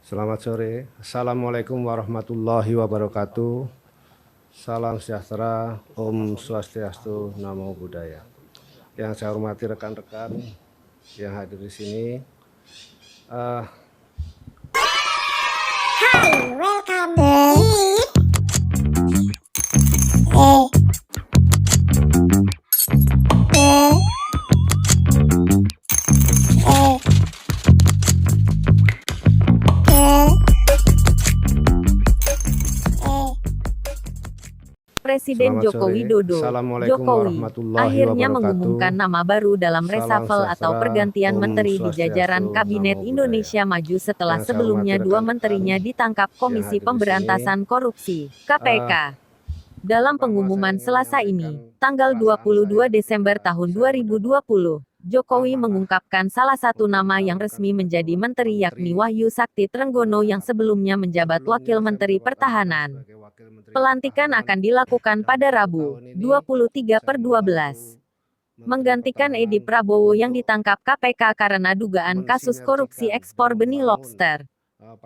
Selamat sore. Assalamualaikum warahmatullahi wabarakatuh. Salam sejahtera, Om Swastiastu, Namo Buddhaya. Yang saya hormati rekan-rekan yang hadir di sini. Hi, welcome to Presiden Selamat Joko sore. Widodo, Assalamualaikum Jokowi, warahmatullahi akhirnya wabarakatuh. mengumumkan nama baru dalam Salam reshuffle atau sejahtera, pergantian Om menteri di jajaran Swastiastu, Kabinet Namo Buddhaya. Indonesia Maju setelah Yang saya hormati sebelumnya dua rekan-rekan menterinya ditangkap yang Komisi hadir di sini. Pemberantasan Korupsi, KPK. Dalam Pertama, pengumuman saya ingin Selasa ini, menyampaikan tanggal perasaan 22 saya Desember ketika tahun saya 2020, Jokowi amanah mengungkapkan salah satu untuk nama yang mencalonkan resmi sebagai menjadi menteri yakni menteri. Wahyu Sakti Trenggono yang sebelumnya menjabat Sebelumnya Wakil saya Menteri mendapatkan amanah Pertahanan. sebagai Wakil Menteri Pelantikan Pertahanan akan dilakukan dan pada 1 Rabu, tahun ini 23 per saya 12. membantu Menteri Menggantikan Edi Pertahanan Prabowo yang untuk ditangkap KPK karena dugaan kasus korupsi mensinergikan ekspor dan benih membangun lobster.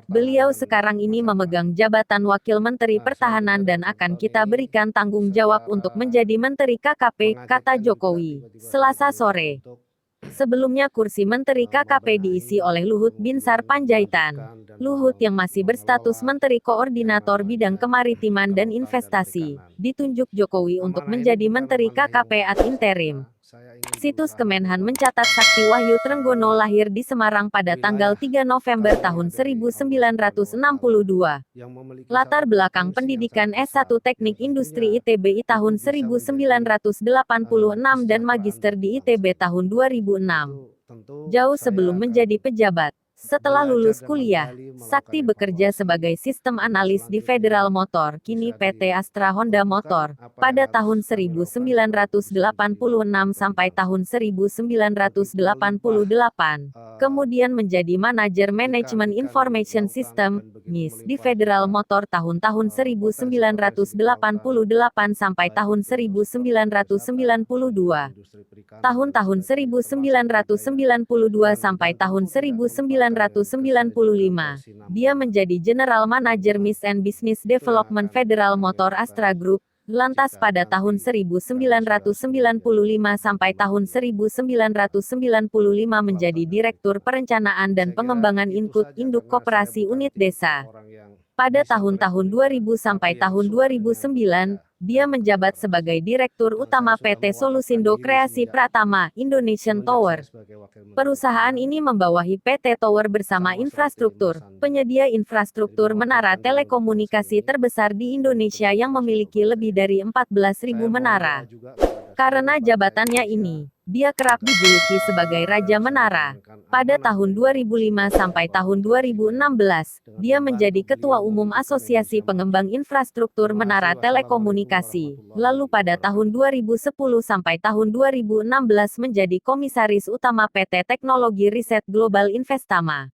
Beliau pertahanan sekarang ini masa depan. memegang jabatan Wakil Menteri Selanjutnya Pertahanan dan dalam 1 akan tahun kita ini berikan tanggung jawab untuk secara menjadi Menteri KKP, kata mengagetkan juga Jokowi, tiba-tiba saya Selasa diminta sore. untuk Sebelumnya kursi Menteri KKP diisi oleh membenahi, Luhut Binsar kemudian Panjaitan. melanjutkan dan Luhut yang masih berstatus mengelola Menteri yang Koordinator Bidang namanya Kemaritiman dan kelautan dan Investasi, perikanan. ditunjuk Jokowi untuk Amanah ini menjadi bukan Menteri amanah yang KKP ad mudah interim. saja. Saya ingin Situs berusaha Kemenhan membuat mencatat Sakti Wahyu Trenggono lahir di Semarang pada tanggal wilayah 3 November karunia tahun dari Allah Subhanahu wa taala 1962. yang memiliki Latar satu belakang potensi yang pendidikan sangat besar S1 yang Teknik tentunya Industri ITB itu tahun bisa menjadi 1986 dan kesejahteraan Magister bagi di bangsa ITB ini. tahun 2006. Itu tentu Jauh sebelum saya menjadi akan pejabat. Setelah belajar lulus dan kuliah, menggali Sakti melakukan bekerja sebagai evaluasi sistem agar analis di Federal selanjutnya Motor, kini bisa PT Astra Honda dilakukan Motor, apa yang pada harus tahun kami lakukan supaya itu bisa menjadi bagian 1986 dari sampai bangsa. tahun Begitu melimpah 1988. Kemudian menjadi manajer manajemen ikan-ikan di Information lautan System, dan begitu MIS, di melimpah Federal juga Motor tahun-tahun potensi-potensi di kelautan 1988 sampai baik tahun itu sektor pariwisata, kemudian 1992. industri perikanan dan lain Tahun-tahun sebagainya, termasuk budidaya 1992 sampai yang tahun tentu tidak terlupakan yang1995, dia kesinambungan menjadi General Manager hubungan. Miss and Business Itu yang Development akan Federal kami Motor Astra lakukan Group. Lantas jika pada tahun nanti kami sudah seluruhnya 1995 sampai tahun menerima 1995 menjadi pelatangan Direktur berikutnya. Perencanaan dan Saya kira Pengembangan itu saja Induk karena saya Koperasi bukan Unit tipe Desa. orang yang Pada bisa tahun-tahun beretorika, 2000 sampai tapi yang tahun suka dengan 2009, bekerja dia dan menjabat berkolaborasi. sebagai Direktur Dan saya Utama sudah PT mewakafkan Solusindo diri Kreasi semenjak Pratama, Indonesian saya Tower. sebagai Wakil Menteri Perusahaan Pertahanan ini membawahi PT Tower bersama sama seperti Mas infrastruktur, Sandi. penyedia Jadi infrastruktur menara mewakafkan diri untuk bangsa telekomunikasi ini terbesar di dan itu Indonesia yang berhasil memiliki lebih memadai. dari 14.000 Saya mohon doa menara. juga kepada seluruh Karena bangsa jabatannya Indonesia ini, dia kerap agar dijuluki kita sebagai benar-benar Raja bisa Menara. menjalankan Pada amanah tahun dari Bapak 2005 Presiden sampai bahwa tahun Presiden 2016, dengan dia membantu menjadi Ketua beliau Umum mewujudkan Asosiasi Indonesia maju. Pengembang Infrastruktur Terima Menara kasih. Wassalamualaikum Telekomunikasi. Lalu warahmatullahi pada tahun wabarakatuh. 2010 sampai tahun 2016 menjadi Komisaris Utama PT Teknologi Riset Global Investama.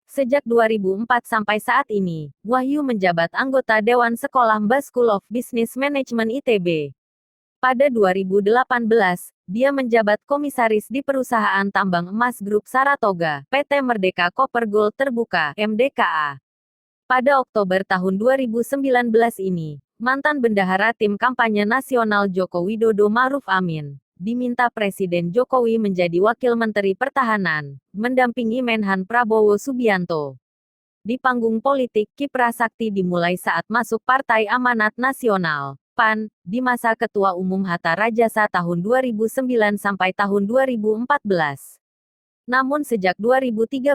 Sejak 2004 sampai saat ini, Wahyu menjabat anggota Dewan Sekolah Mbak School of Business Management ITB. Pada 2018, dia menjabat komisaris di perusahaan tambang emas Grup Saratoga, PT Merdeka Copper Gold Terbuka, MDKA. Pada Oktober tahun 2019 ini, mantan bendahara tim kampanye nasional Joko Widodo Maruf Amin diminta Presiden Jokowi menjadi Wakil Menteri Pertahanan, mendampingi Menhan Prabowo Subianto. Di panggung politik, kiprah Sakti dimulai saat masuk Partai Amanat Nasional, PAN, di masa Ketua Umum Hatta Rajasa tahun 2009 sampai tahun 2014. Namun sejak 2013,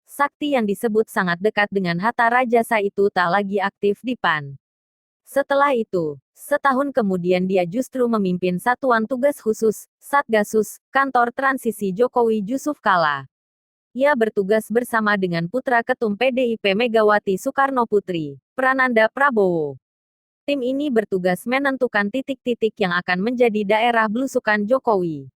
Sakti yang disebut sangat dekat dengan Hatta Rajasa itu tak lagi aktif di PAN. Setelah itu, setahun kemudian dia justru memimpin Satuan Tugas Khusus, Satgasus, Kantor Transisi Jokowi Yusuf Kala. Ia bertugas bersama dengan putra ketum PDIP Megawati Soekarno Putri, Prananda Prabowo. Tim ini bertugas menentukan titik-titik yang akan menjadi daerah belusukan Jokowi.